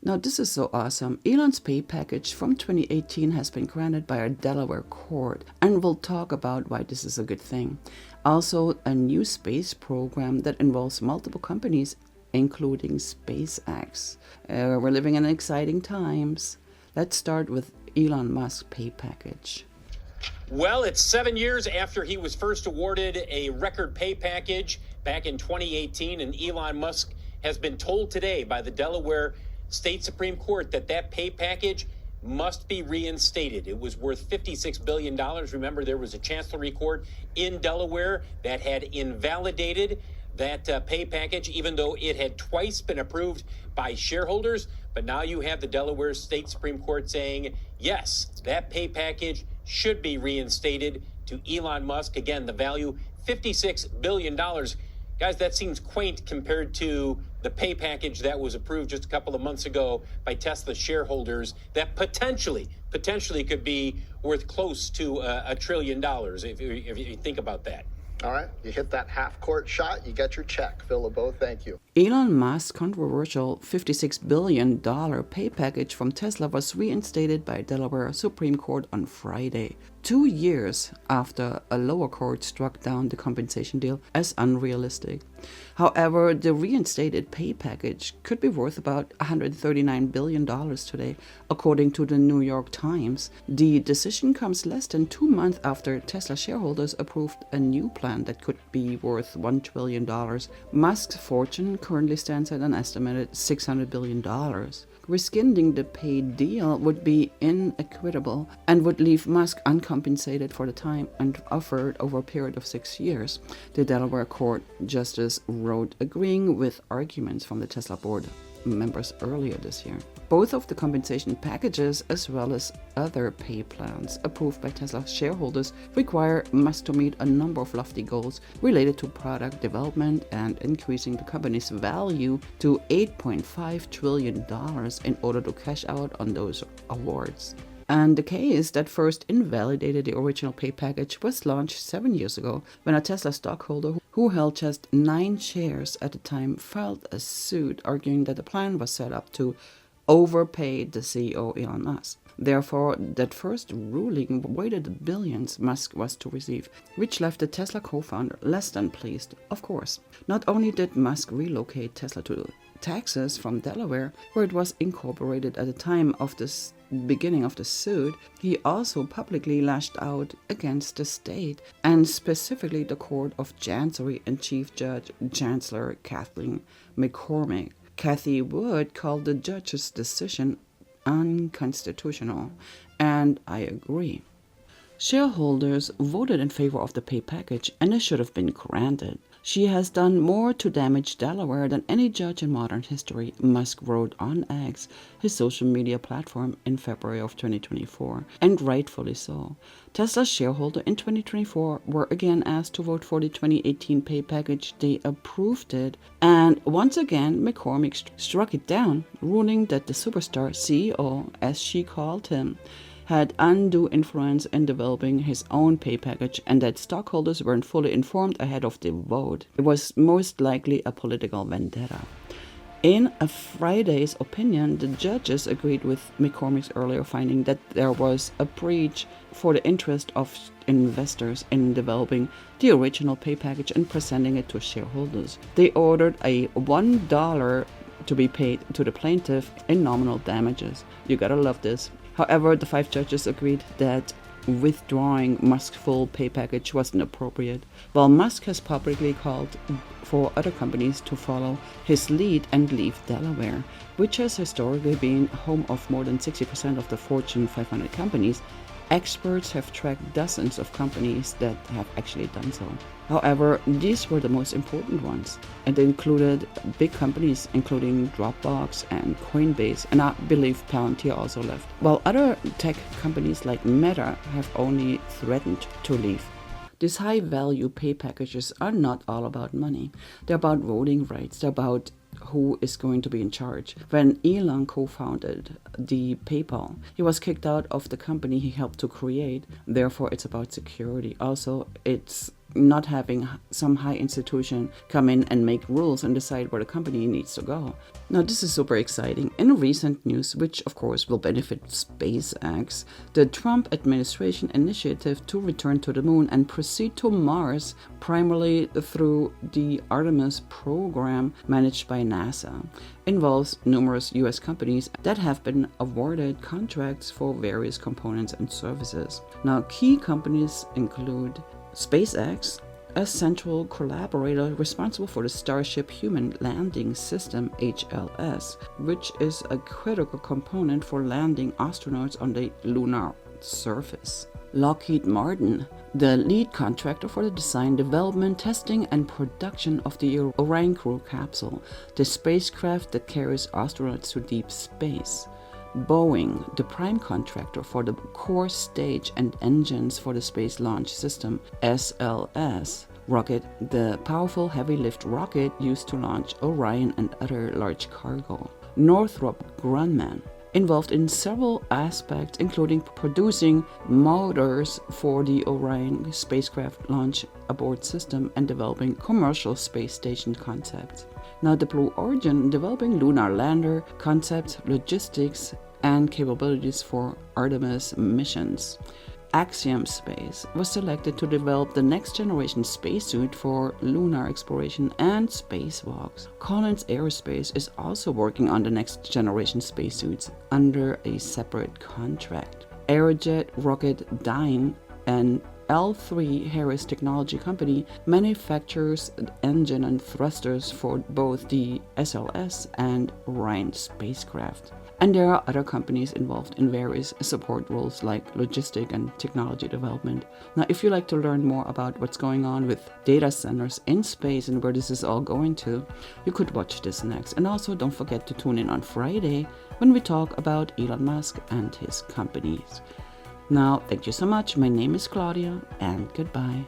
Now this is so awesome. Elon's pay package from 2018 has been granted by a Delaware court, and we'll talk about why this is a good thing. Also, a new space program that involves multiple companies, including SpaceX. We're living in exciting times. Let's start with Elon Musk's pay package. Well, it's 7 years after he was first awarded a record pay package back in 2018, and Elon Musk has been told today by the Delaware State Supreme Court that that pay package must be reinstated. It was worth $56 billion. Remember, there was a chancellery court in Delaware that had invalidated that pay package, even though it had twice been approved by shareholders. But now you have the Delaware State Supreme Court saying, yes, that pay package should be reinstated to Elon Musk. Again, the value, $56 billion. Guys, that seems quaint compared to the pay package that was approved just a couple of months ago by Tesla shareholders that potentially could be worth close to $1 trillion, if you think about that. All right, you hit that half-court shot, you get your check. Teslabot, thank you. Elon Musk's controversial $56 billion pay package from Tesla was reinstated by Delaware Supreme Court on Friday, 2 years after a lower court struck down the compensation deal as unrealistic. However, the reinstated pay package could be worth about $139 billion today, according to the New York Times. The decision comes less than 2 months after Tesla shareholders approved a new plan that could be worth $1 trillion. Musk's fortune currently stands at an estimated $600 billion. Rescinding the pay deal would be inequitable and would leave Musk uncompensated for the time and offered over a period of 6 years. The Delaware court justice wrote, agreeing with arguments from the Tesla board members earlier this year. Both of the compensation packages, as well as other pay plans approved by Tesla shareholders, require Musk to meet a number of lofty goals related to product development and increasing the company's value to $8.5 trillion in order to cash out on those awards. And the case that first invalidated the original pay package was launched 7 years ago when a Tesla stockholder who held just 9 shares at the time filed a suit arguing that the plan was set up to overpay the CEO Elon Musk. Therefore, that first ruling weighted the billions Musk was to receive, which left the Tesla co-founder less than pleased, of course. Not only did Musk relocate Tesla to Texas from Delaware, where it was incorporated at the time of the beginning of the suit, he also publicly lashed out against the state, and specifically the Court of Chancery and Chief Judge Chancellor Kathleen McCormick. Kathy Wood called the judge's decision unconstitutional, and I agree. Shareholders voted in favor of the pay package, and it should have been granted. She has done more to damage Delaware than any judge in modern history, Musk wrote on X, his social media platform, in February of 2024, and rightfully so. Tesla shareholders in 2024 were again asked to vote for the 2018 pay package. They approved it, and once again McCormick struck it down, ruling that the superstar CEO, as she called him, had undue influence in developing his own pay package and that stockholders weren't fully informed ahead of the vote. It was most likely a political vendetta. In a Friday's opinion, the judges agreed with McCormick's earlier finding that there was a breach for the interest of investors in developing the original pay package and presenting it to shareholders. They ordered a $1 to be paid to the plaintiff in nominal damages. You gotta love this. However, the 5 judges agreed that withdrawing Musk's full pay package wasn't appropriate, while Musk has publicly called for other companies to follow his lead and leave Delaware, which has historically been home of more than 60% of the Fortune 500 companies. Experts have tracked dozens of companies that have actually done so. However, these were the most important ones, and they included big companies including Dropbox and Coinbase, and I believe Palantir also left, while other tech companies like Meta have only threatened to leave. These high-value pay packages are not all about money. They're about voting rights. They're about who is going to be in charge. When Elon co-founded the PayPal, he was kicked out of the company he helped to create. Therefore, it's about security. Also, it's not having some high institution come in and make rules and decide where the company needs to go. Now, this is super exciting. In recent news, which of course will benefit SpaceX, the Trump administration initiative to return to the moon and proceed to Mars, primarily through the Artemis Program managed by NASA, involves numerous US companies that have been awarded contracts for various components and services. Now, key companies include SpaceX, a central collaborator responsible for the Starship Human Landing System (HLS), which is a critical component for landing astronauts on the lunar surface. Lockheed Martin, the lead contractor for the design, development, testing, and production of the Orion crew capsule, the spacecraft that carries astronauts to deep space. Boeing, the prime contractor for the core stage and engines for the Space Launch System (SLS) rocket, the powerful heavy-lift rocket used to launch Orion and other large cargo. Northrop Grumman, involved in several aspects, including producing motors for the Orion spacecraft launch abort system and developing commercial space station concepts. Now, the Blue Origin, developing lunar lander concepts, logistics, and capabilities for Artemis missions. Axiom Space was selected to develop the next-generation spacesuit for lunar exploration and spacewalks. Collins Aerospace is also working on the next-generation spacesuits under a separate contract. Aerojet Rocketdyne, an L3Harris technology company, manufactures engine and thrusters for both the SLS and Orion spacecraft. And there are other companies involved in various support roles like logistic and technology development. Now, if you like to learn more about what's going on with data centers in space and where this is all going to, you could watch this next. And also don't forget to tune in on Friday when we talk about Elon Musk and his companies. Now, thank you so much. My name is Claudia, and goodbye.